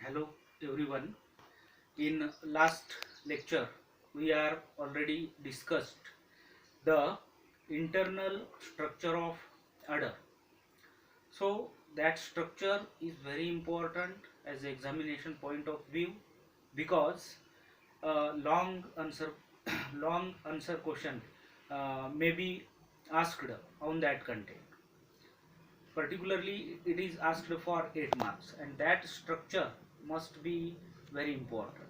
Hello everyone. In last lecture we are already discussed the internal structure of udder. So that structure is very important as examination point of view because long answer long answer question may be asked on that content. Particularly it is asked for 8 marks and that structure must be very important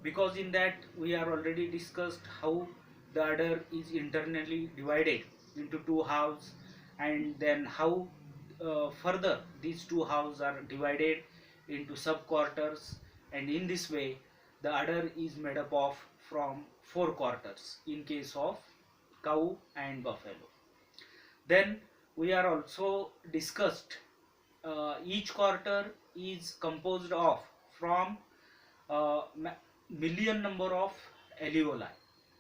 because in that we are already discussed how the udder is internally divided into two halves, and then how further these two halves are divided into subquarters, and in this way the udder is made up of from four quarters in case of cow and buffalo. Then we are also discussed each quarter is composed of from million number of alveoli.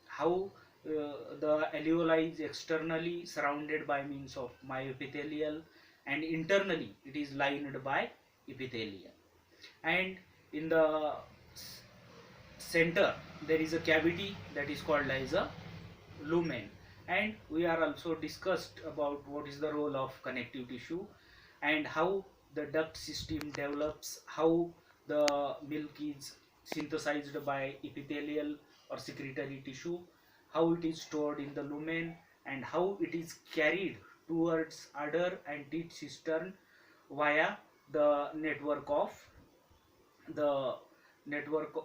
How the alveoli is externally surrounded by means of myoepithelial and internally it is lined by epithelium. And in the center there is a cavity that is called as a lumen, and we are also discussed about what is the role of connective tissue and how the duct system develops, how the milk is synthesized by epithelial or secretory tissue, how it is stored in the lumen, and how it is carried towards udder and teat cistern via the the network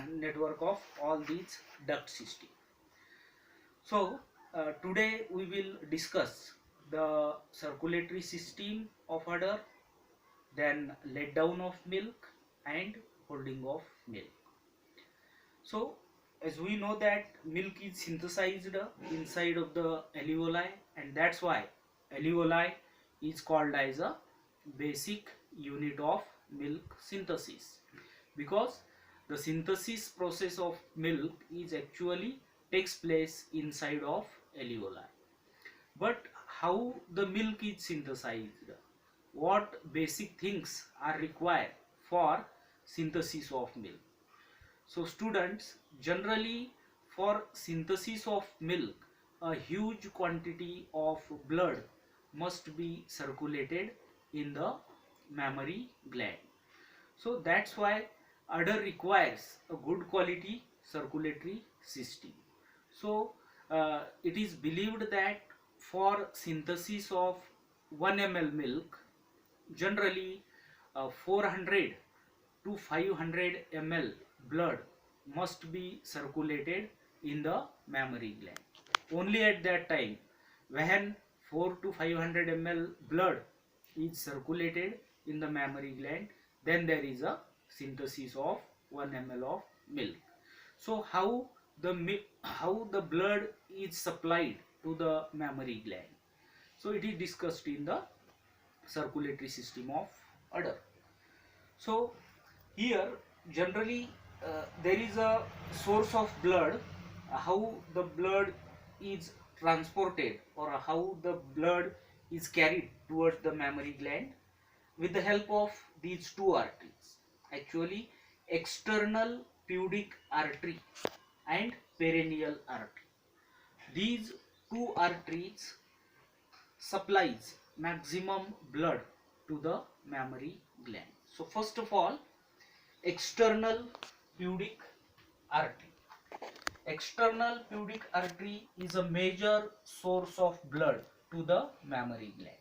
network of all these duct system. So today we will discuss the circulatory system of udder, then let down of milk and holding of milk. So as we know that milk is synthesized inside of the alveoli, and that's why alveoli is called as a basic unit of milk synthesis, because the synthesis process of milk is actually takes place inside of alveoli. But how the milk is synthesized, what basic things are required for synthesis of milk? So students, generally for synthesis of milk a huge quantity of blood must be circulated in the mammary gland. So that's why udder requires a good quality circulatory system. So it is believed that for synthesis of 1 ml milk, generally 400 to 500 ml blood must be circulated in the mammary gland. Only at that time, when 4 to 500 ml blood is circulated in the mammary gland, then there is a synthesis of 1 ml of milk. So how the blood is supplied to the mammary gland? So it is discussed in the circulatory system of udder. So here generally there is a source of blood, how the blood is transported or how the blood is carried towards the mammary gland with the help of these two arteries, actually external pubic artery and perineal artery. These two arteries supplies maximum blood to the mammary gland. So first of all, external pubic artery. External pubic artery is a major source of blood to the mammary gland.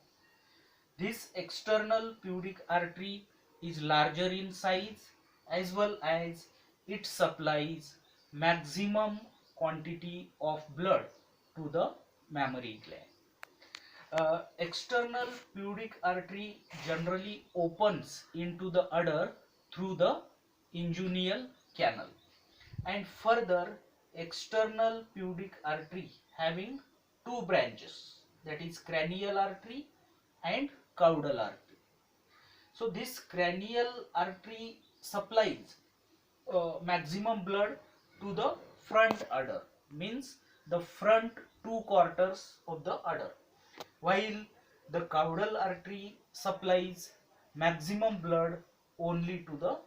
This external pubic artery is larger in size as well as it supplies maximum quantity of blood to the mammary gland. External pubic artery generally opens into the udder through the inguinal canal, and further external pubic artery having two branches, that is cranial artery and caudal artery. So this cranial artery supplies maximum blood to the front udder, means the front two quarters of the udder, while the caudal artery supplies maximum blood only to the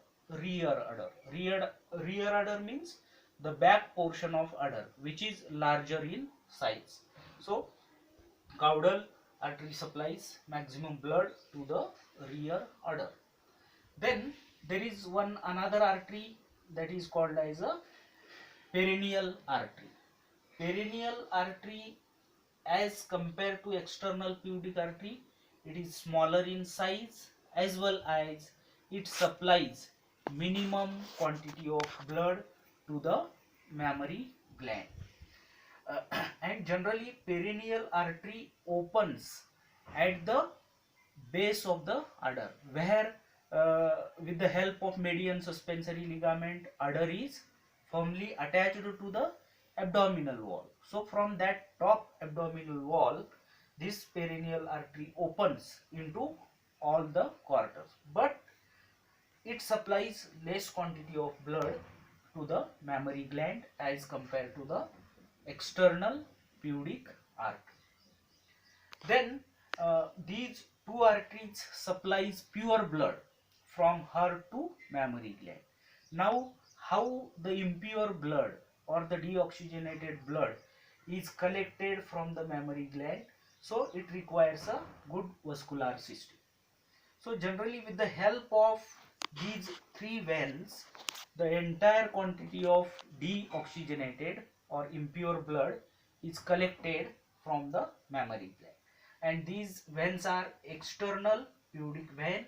rear udder. Rear udder means the back portion of udder, which is larger in size. So caudal artery supplies maximum blood to the rear udder. Then there is one another artery that is called as a perineal artery. Perineal artery, as compared to external pubic artery, it is smaller in size, as well as it supplies minimum quantity of blood to the mammary gland. Uh, and generally perineal artery opens at the base of the udder, where with the help of median suspensory ligament, udder is firmly attached to the abdominal wall. So from that top abdominal wall, this perineal artery opens into all the quarters, but it supplies less quantity of blood to the mammary gland as compared to the external pubic artery. Then these two arteries supplies pure blood from her to mammary gland. Now how the impure blood or the deoxygenated blood is collected from the mammary gland? So it requires a good vascular system. So generally with the help of these three veins, the entire quantity of deoxygenated or impure blood is collected from the mammary gland. And these veins are external pubic vein,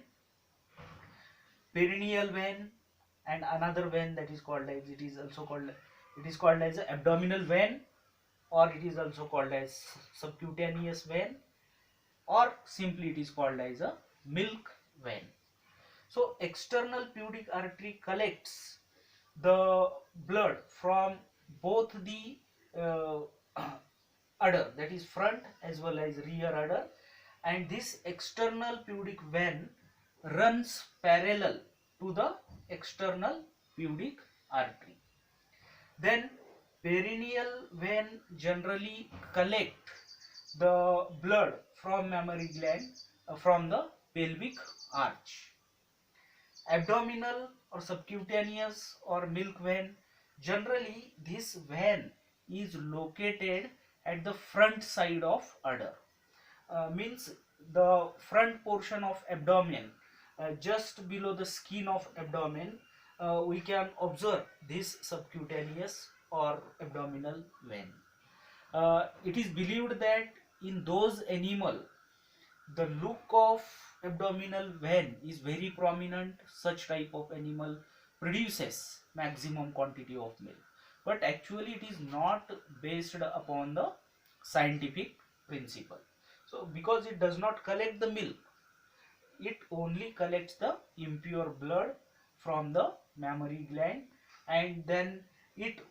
perineal vein, and another vein that is called as it is called as abdominal vein, or it is also called as subcutaneous vein, or simply it is called as a milk vein. So external pubic artery collects the blood from both the uh, udder, that is front as well as rear udder, and this external pubic vein runs parallel to the external pubic artery. Then perineal vein generally collect the blood from mammary gland from the pelvic arch. Abdominal or subcutaneous or milk vein, generally this vein is located at the front side of udder. Means the front portion of abdomen, just below the skin of abdomen, we can observe this subcutaneous or abdominal vein. It is believed that in those animal the look of abdominal vein is very prominent. Such type of animal produces maximum quantity of milk, but actually it is not based upon the scientific principle. So because it does not collect the milk, it only collects the impure blood from the mammary gland, and then it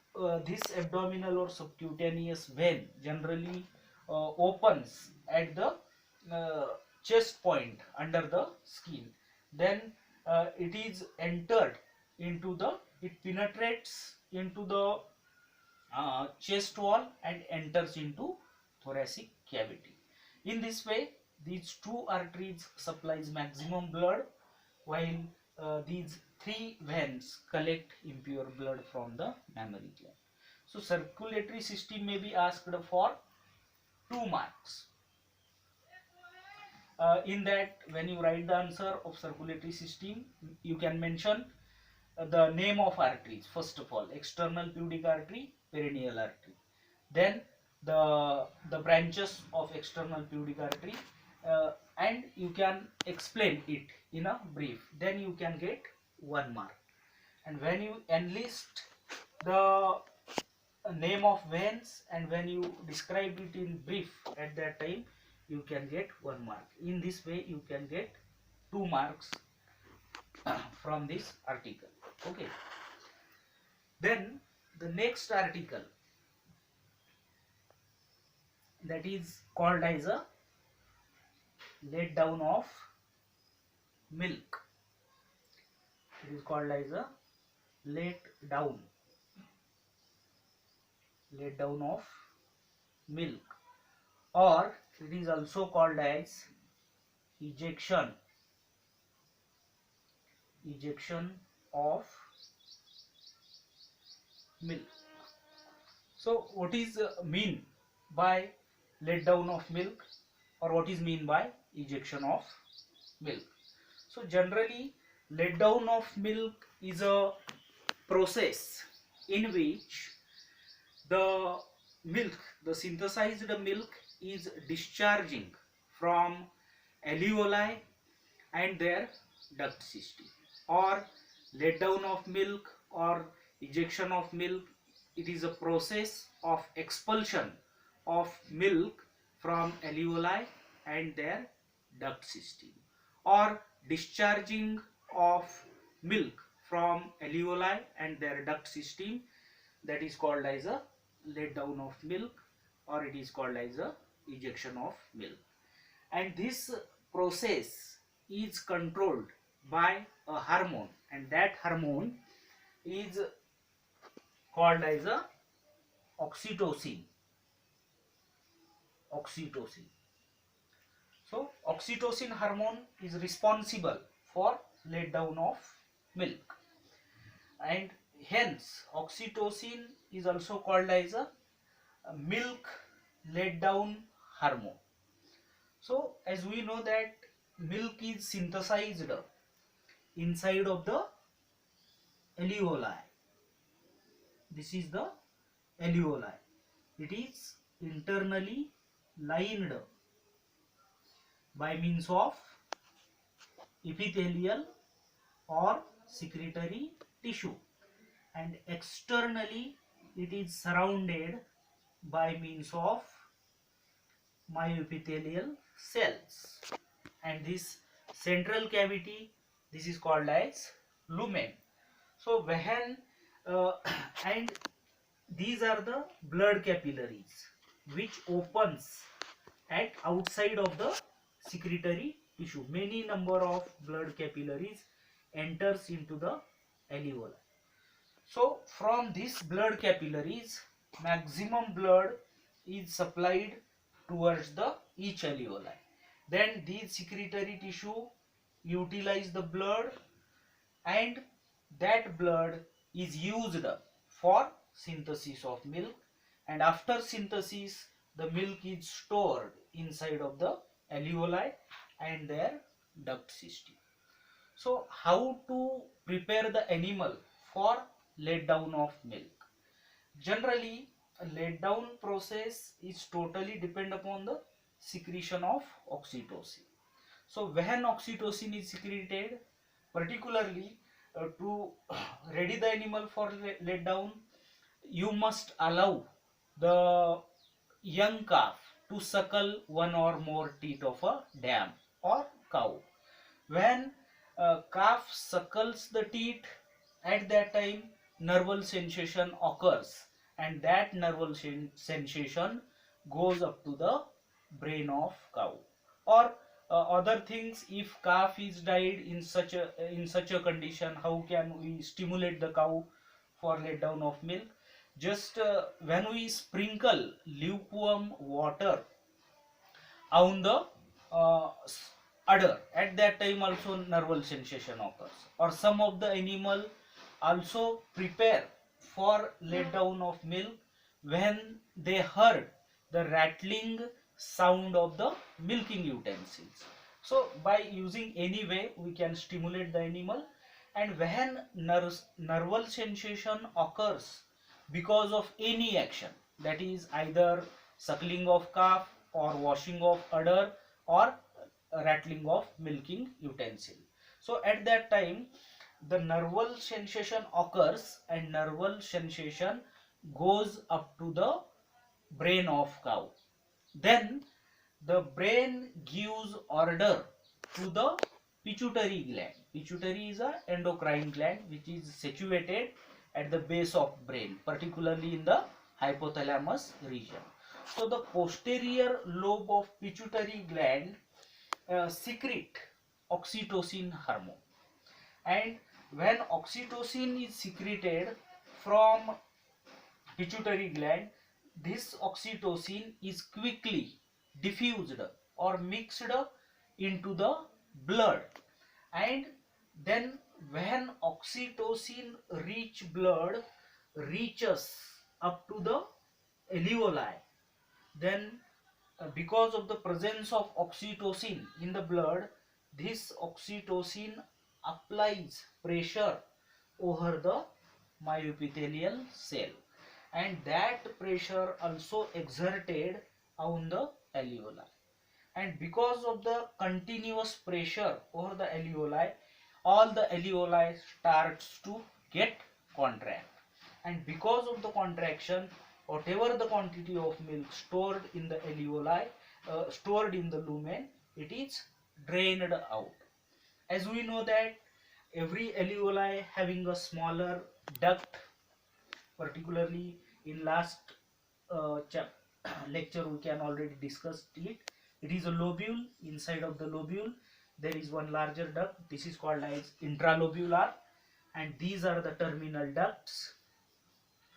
this abdominal or subcutaneous vein generally opens at the uh, chest point under the skin. Then it is entered into the it penetrates into the chest wall and enters into thoracic cavity. In this way, these two arteries supplies maximum blood, while these three veins collect impure blood from the mammary gland. So circulatory system may be asked for 2 marks. In that, when you write the answer of circulatory system, you can mention the name of arteries. First of all, external pubic artery, perineal artery. Then the branches of external pubic artery, and you can explain it in a brief. Then you can get 1 mark. And when you enlist the name of veins and when you describe it in brief at that time, you can get 1 mark. In this way you can get 2 marks from this article. Okay, then the next article, that is called as a let down of milk. It is called as a let down of milk, or it is also called as ejection of milk. So what is mean by let down of milk, or what is mean by ejection of milk? So generally, let down of milk is a process in which the milk, the synthesized milk, is discharging from alveoli and their duct system. Or let down of milk or ejection of milk, it is a process of expulsion of milk from alveoli and their duct system, or discharging of milk from alveoli and their duct system, that is called as a let down of milk, or it is called as a ejection of milk. And this process is controlled by a hormone, and that hormone is called as a oxytocin. Oxytocin. So oxytocin hormone is responsible for let down of milk, and hence oxytocin is also called as a milk let down hormone. So as we know that milk is synthesized inside of the alveoli. This is the alveoli. It is internally lined by means of epithelial or secretory tissue, and externally it is surrounded by means of myoepithelial cells, and this central cavity, this is called as lumen. So when and these are the blood capillaries which opens at outside of the secretory tissue. Many number of blood capillaries enters into the alveoli. So from these blood capillaries, maximum blood is supplied towards the each alveoli. Then these secretory tissue utilize the blood, and that blood is used for synthesis of milk, and after synthesis the milk is stored inside of the alveoli and their duct system. So how to prepare the animal for let down of milk? Generally, a let down process is totally depend upon the secretion of oxytocin. So when oxytocin is secreted, particularly to ready the animal for let down, you must allow the young calf to suckle one or more teat of a dam or cow. When calf suckles the teat, at that time nerval sensation occurs, and that nerval sensation goes up to the brain of cow. Or other things, if calf is died in such a condition, how can we stimulate the cow for let down of milk? Just when we sprinkle lukewarm water on the udder, at that time also nerval sensation occurs. Or some of the animal also prepare for let down of milk when they heard the rattling sound of the milking utensils. So by using any way we can stimulate the animal, and when nerval sensation occurs because of any action, that is either suckling of calf or washing of udder or rattling of milking utensil. So at that time the nerval sensation occurs, and nerval sensation goes up to the brain of cow. Then the brain gives order to the pituitary gland. Pituitary is a endocrine gland which is situated at the base of brain, particularly in the hypothalamus region. So the posterior lobe of pituitary gland secrete oxytocin hormone, and when oxytocin is secreted from pituitary gland, this oxytocin is quickly diffused or mixed into the blood, and then when oxytocin rich blood reaches up to the alveoli, then because of the presence of oxytocin in the blood, this oxytocin applies pressure over the myoepithelial cell, and that pressure also exerted on the alveoli, and because of the continuous pressure over the alveoli, all the alveoli starts to get contract, and because of the contraction, whatever the quantity of milk stored in the alveoli, stored in the lumen, it is drained out. As we know that every alveoli having a smaller duct, particularly in last lecture we can already discussed it. It is a lobule. Inside of the lobule there is one larger duct. This is called as intralobular, and these are the terminal ducts,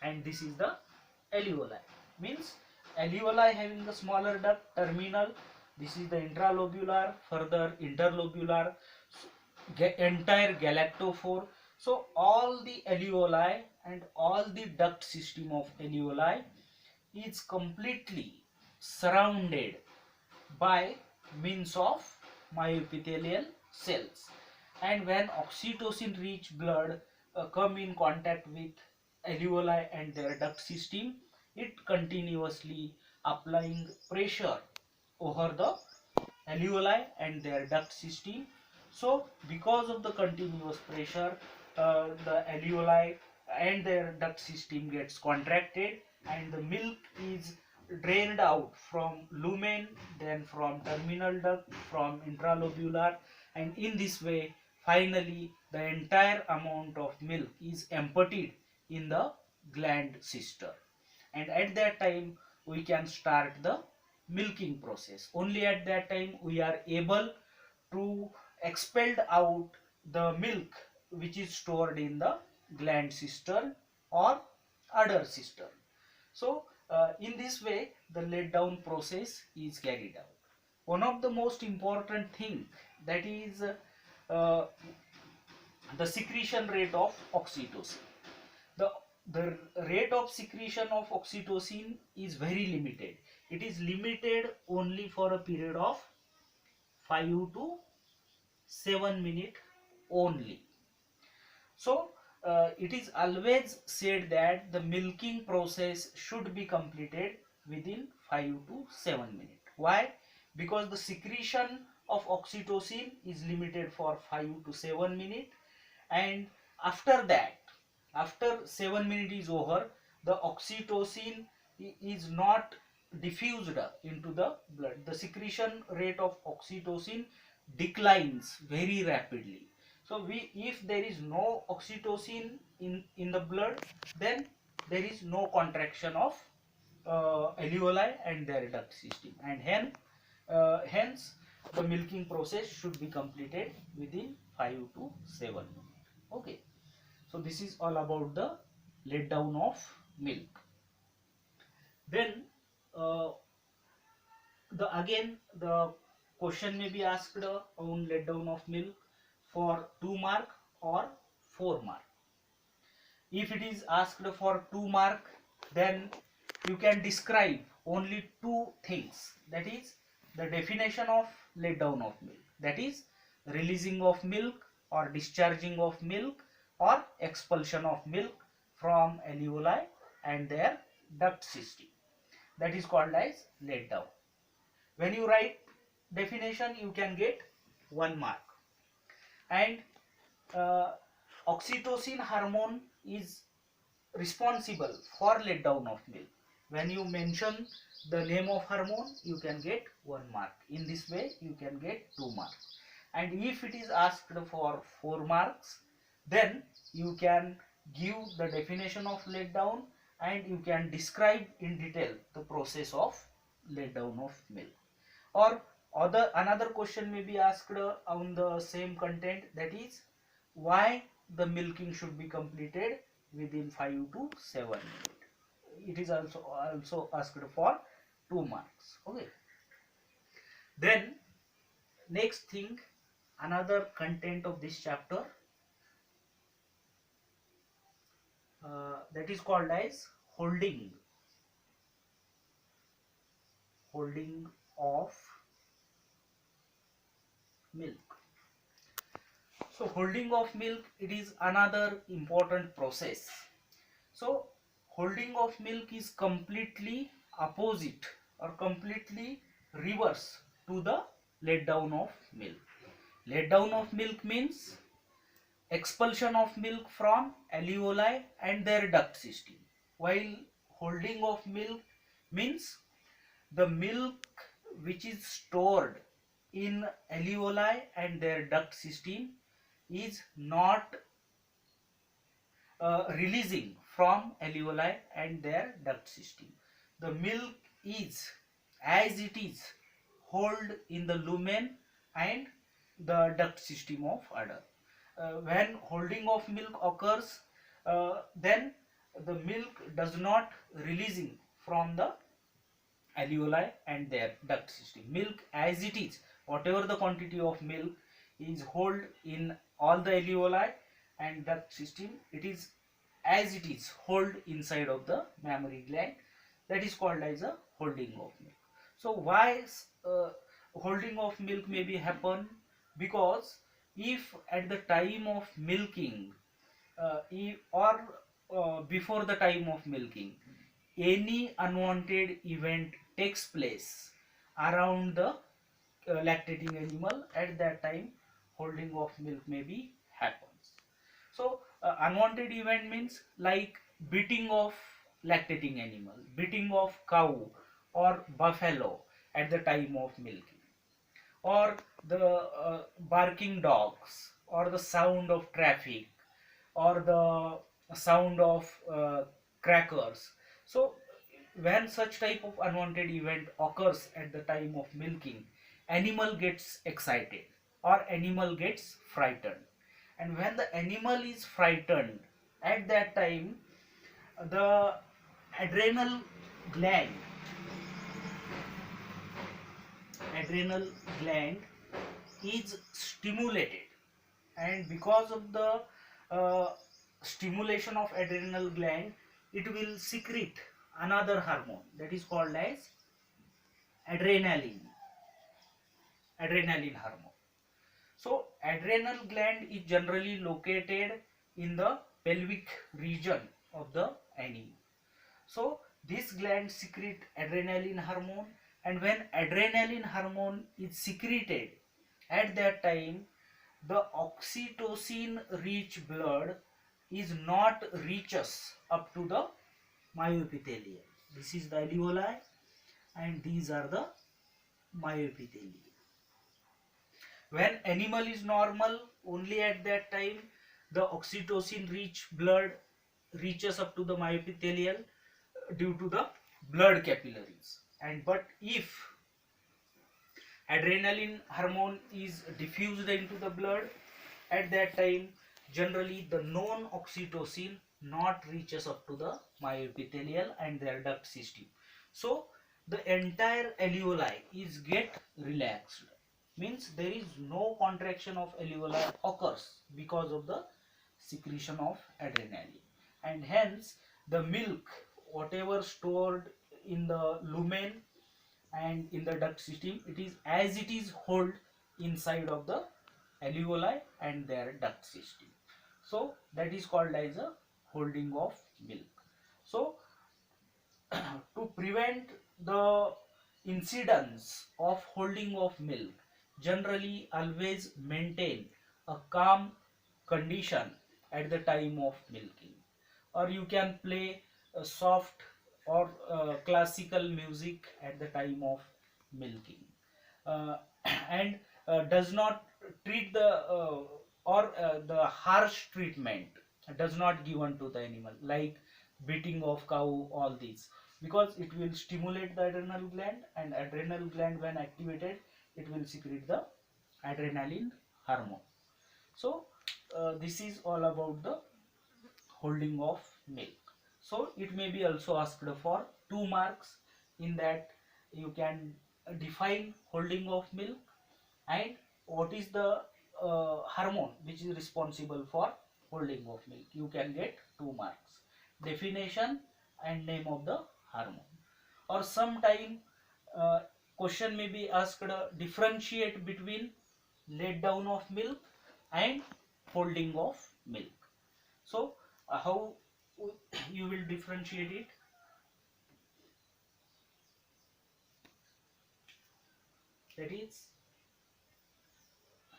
and this is the alveoli. Means alveoli having the smaller duct, terminal. This is the intralobular, further interlobular, entire galactophore. So all the alveoli and all the duct system of alveoli is completely surrounded by means of myoepithelial cells, and when oxytocin rich blood come in contact with alveoli and their duct system, it continuously applying pressure over the alveoli and their duct system. So because of the continuous pressure, the alveoli and their duct system gets contracted, and the milk is drained out from lumen, then from terminal duct, from intralobular, and in this way finally the entire amount of milk is emptied in the gland cister, and at that time we can start the milking process. Only at that time we are able to expel out the milk which is stored in the gland cistern or udder cistern. So in this way the let down process is carried out. One of the most important thing, that is uh, the secretion rate of oxytocin. The, the rate of secretion of oxytocin is very limited. It is limited only for a period of 5 to 7 minutes only. So it is always said that the milking process should be completed within 5 to 7 minutes. Why? Because the secretion of oxytocin is limited for 5 to 7 minutes, and after that, after 7 minutes is over, the oxytocin is not diffused into the blood. The secretion rate of oxytocin declines very rapidly. So if there is no oxytocin in the blood, then there is no contraction of alveoli and their duct system, and hence the milking process should be completed within 5 to 7 minutes. Okay, so this is all about the let down of milk. Then uh, the question may be asked on let down of milk for 2 mark or 4 mark. If it is asked for 2 mark, then you can describe only two things, that is the definition of let down of milk, that is releasing of milk or discharging of milk or expulsion of milk from alveoli and their duct system, that is called as let down. When you write definition, you can get 1 mark. And uh, oxytocin hormone is responsible for let down of milk. When you mention the name of hormone, you can get 1 mark. In this way you can get 2 marks. And if it is asked for 4 marks, then you can give the definition of let down, and you can describe in detail the process of let down of milk. Or another question may be asked on the same content, that is why the milking should be completed within 5 to 7 minutes. It is also asked for 2 marks. Okay, then next thing, another content of this chapter, that is called as holding of milk. So holding of milk, it is another important process. So holding of milk is completely opposite or completely reverse to the let down of milk. Let down of milk means expulsion of milk from alveoli and their duct system, while holding of milk means the milk which is stored in alveoli and their duct system is not releasing from alveoli and their duct system. The milk is as it is hold in the lumen and the duct system of udder. When holding of milk occurs, then the milk does not releasing from the alveoli and their duct system. Milk as it is, whatever the quantity of milk is hold in all the alveoli and duct system, it is as it is hold inside of the mammary gland. That is called as a holding of milk. So why holding of milk may be happen? Because if at the time of milking or before the time of milking, any unwanted event takes place around the lactating animal, at that time holding of milk may be happens. So unwanted event means like beating of lactating animal, beating of cow or buffalo at the time of milking, or the barking dogs, or the sound of traffic, or the sound of crackers. So when such type of unwanted event occurs at the time of milking, animal gets excited or animal gets frightened. And when the animal is frightened, at that time the adrenal gland adrenal gland is stimulated, and because of the stimulation of adrenal gland, it will secrete another hormone that is called as adrenaline adrenaline hormone. So adrenal gland is generally located in the pelvic region of the animal. So this gland secrete adrenaline hormone, and when adrenaline hormone is secreted, at that time the oxytocin rich blood is not reaches up to the myoepithelium. This is the alveoli and these are the myoepithelium. When animal is normal, only at that time the oxytocin rich blood reaches up to the myoepithelial due to the blood capillaries. And but if adrenaline hormone is diffused into the blood, at that time generally the non oxytocin not reaches up to the myoepithelial and their duct system. So the entire alveoli is get relaxed, means there is no contraction of alveoli occurs because of the secretion of adrenaline, and hence the milk whatever stored in the lumen and in the duct system, it is as it is hold inside of the alveoli and their duct system. So that is called as a holding of milk. So to prevent the incidence of holding of milk, generally always maintain a calm condition at the time of milking, or you can play a soft or classical music at the time of milking, uh, and does not treat the the harsh treatment does not given to the animal like beating of cow, all these, because it will stimulate the adrenal gland, and adrenal gland when activated, it will secrete the adrenaline hormone. So this is all about the holding of milk. So it may be also asked for 2 marks. In that you can define holding of milk and what is the hormone which is responsible for holding of milk. You can get 2 marks. definition and name of the hormone. Or sometime question may be asked, differentiate between let down of milk and holding of milk. So how you will differentiate it? That is,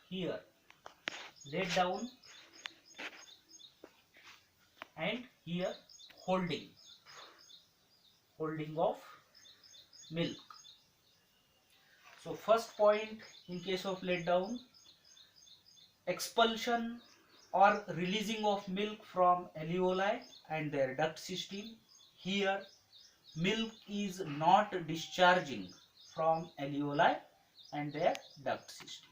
here let down and here holding of milk. So first point, in case of let down, expulsion or releasing of milk from alveoli and their duct system. Here milk is not discharging from alveoli and their duct system.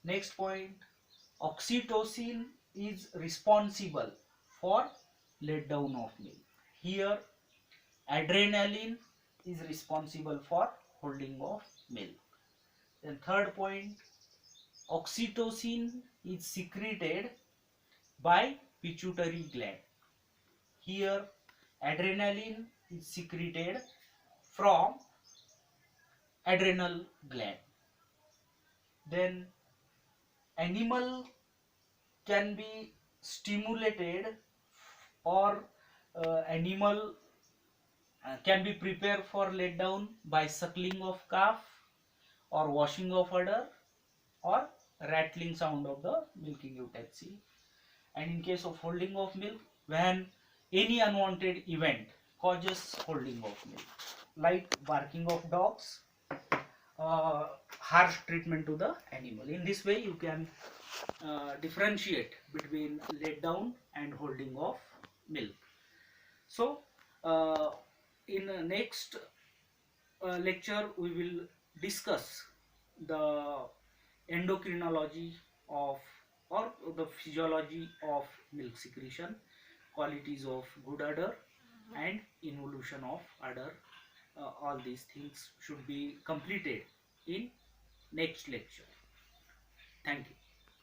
Next point, oxytocin is responsible for let down of milk. Here adrenaline is responsible for holding of milk. Then third point, oxytocin is secreted by pituitary gland. Here adrenaline is secreted from adrenal gland. Then animal can be stimulated, or animal can be prepared for let down by suckling of calf or washing of udder or rattling sound of the milking utensil. And in case of holding of milk, when any unwanted event causes holding of milk, like barking of dogs, harsh treatment to the animal. In this way you can differentiate between let down and holding of milk. So in the next lecture we will discuss the endocrinology of, or the physiology of milk secretion, qualities of good udder and involution of udder. All these things should be completed in next lecture. Thank you.